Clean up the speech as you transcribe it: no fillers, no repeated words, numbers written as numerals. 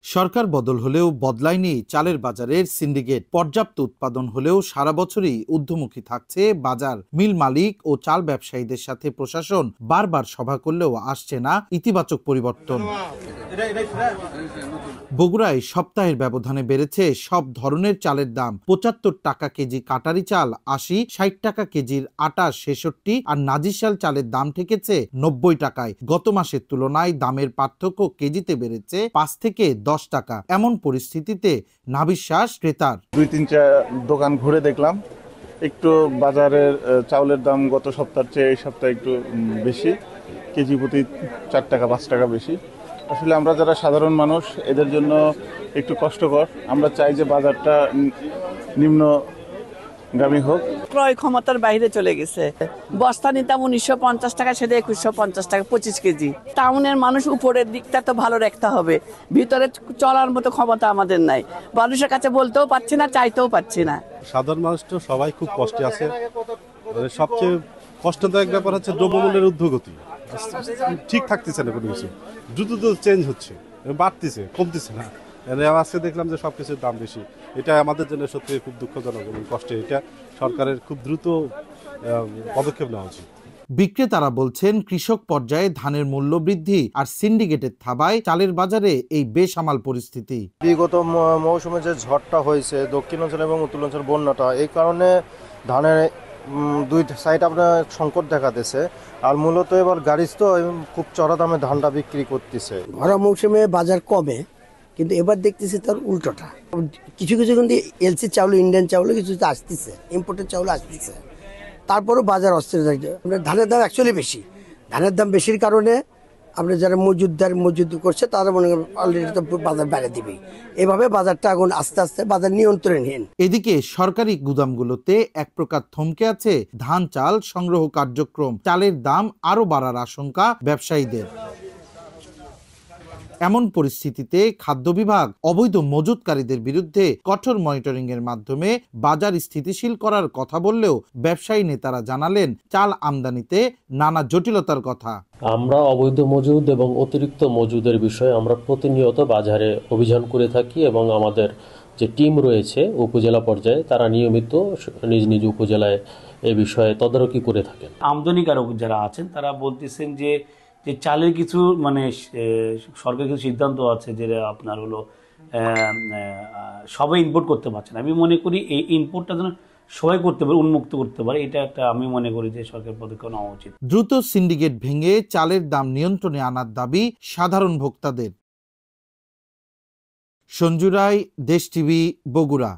সরকার বদল হলেও বদলায়নি চালের বাজারের সিন্ডিকেট। পর্যাপ্ত উৎপাদন হলেও সারা বছরই ঊর্ধ্বমুখী থাকছে বাজার। মিল মালিক ও চাল ব্যবসায়ীদের সাথে প্রশাসন বারবার সভা করলেও আসছে না ইতিবাচক পরিবর্তন। বগুড়ায় সপ্তাহের ব্যবধানে বেড়েছে সব ধরনের চালের দাম। ৭৫ টাকা কেজি কাটারি চাল ৮০, ৬০ টাকা কেজির আটা ৬৬ আর নাজিরশাল চালের দাম ঠেকেছে ৯০ টাকায়। গত মাসের তুলনায় দামের পার্থক্য কেজিতে বেড়েছে ৫ থেকে ১০ টাকা। এমন পরিস্থিতিতে নাভিশ্বাস ক্রেতার। ২-৩টা দোকান ঘুরে দেখলাম একটু বাজারের চাউলের দাম গত সপ্তাহের চেয়ে এই সপ্তাহে একটু বেশি, কেজি প্রতি ৪ টাকা ৫ টাকা বেশি। আসলে আমরা যারা সাধারণ মানুষ এদের জন্য একটু কষ্টকর। আমরা চাই যে বাজারটা নিম্নগামী হোক। ক্রয় ক্ষমতার বাইরে চলে গেছে। বস্তা নিতাম ১৯৫০ টাকা, সেটা ২১৫০ টাকা ২৫ কেজি। টাউনের মানুষ উপরের দিকটা তো ভালো রাখতে হবে, ভিতরে চলার মতো ক্ষমতা আমাদের নাই। মানুষের কাছে বলতেও পারছি না, চাইতেও পারছি না। সাধারণ মানুষ তো সবাই খুব কষ্টে আছে। সবচেয়ে কষ্টদায়ক ব্যাপার হচ্ছে দ্রব্যমূল্যের ঊর্ধ্বগতি। ঠিক থাকতেছে না কোনো কিছু, দ্রুত চেঞ্জ হচ্ছে, বাড়তেছে, কমতেছে না। আজকে দেখলাম যে সবকিছুর দাম বেশি। এটা আমাদের জন্য সত্যি খুব দুঃখজনক এবং কষ্টে। এটা সরকারের খুব দ্রুত পদক্ষেপ নেওয়া উচিত। বিক্রেতারা বলছেন, কৃষক পর্যায়ে ধানের মূল্য বৃদ্ধি আর সিন্ডিকেটের থাবায় চালের বাজারে এই বেসামাল পরিস্থিতি। বিগত মৌসুমে যে ঝড়টা হয়েছে দক্ষিণাঞ্চল এবং উত্তরাঞ্চল বন্যাটা, এই কারণে ধানের দুই সাইড আপনার সংকট দেখা দিয়েছে। আর মূলত এবার গাড়ি তো খুব চড়া দামে ধানটা বিক্রি করতেছে। ভরা মৌসুমে বাজার কমে, কিন্তু এবার দেখতেছি তার উল্টোটা। কিছু কিছু কিন্তু এলসি চাউল, ইন্ডিয়ান চাউল কিছু আসতেছে, ইম্পোর্টেড চাউল আসতেছে, তারপরও বাজার অস্থির থাকছে। ধানের দাম অ্যাকচুয়ালি বেশি। ধানের দাম বেশির কারণে আপনি যারা মজুদ করছে তারা মনে করেন অলরেডি তো বাজার বেড়ে দিবেই। এভাবে বাজারটা এখন আস্তে আস্তে বাজার নিয়ন্ত্রণহীন। এদিকে সরকারি গুদামগুলোতে এক প্রকার থমকে আছে ধান চাল সংগ্রহ কার্যক্রম। চালের দাম আরো বাড়ার আশঙ্কা ব্যবসায়ীদের। এমন পরিস্থিতিতে খাদ্য বিভাগ অবৈধ মজুতকারীদের বিরুদ্ধে কঠোর মনিটরিং এর মাধ্যমে বাজার স্থিতিশীল করার কথা বললেও ব্যবসায়ী নেতারা জানালেন চাল আমদানিতে নানা জটিলতার কথা। আমরা অবৈধ মজুদ এবং অতিরিক্ত মজুদের বিষয়ে আমরা প্রতিনিয়ত বাজারে অভিযান করে থাকি এবং আমাদের যে টিম রয়েছে উপজেলা পর্যায়ে তারা নিয়মিত নিজ নিজ উপজেলায় এ বিষয়ে তদারকি করে থাকেন। আমদানিকারক যারা আছেন তারা বলতেছেন যে চালের কিছু সরকার কিছু সিদ্ধান্ত আছে যেটা আপনার হলো সবাই ইম্পোর্ট করতে পারছে না। আমি মনে করি এই ইম্পোর্টটা যেন সবাই করতে পারে, উন্মুক্ত করতে পারে, এটা একটা আমি মনে করি যে সরকার পদক্ষেপ নেওয়া উচিত। দ্রুত সিন্ডিকেট ভেঙে চালের দাম নিয়ন্ত্রণে আনার দাবি সাধারণ ভোক্তাদের। সঞ্জু রায়, দেশ টিভি, বগুড়া।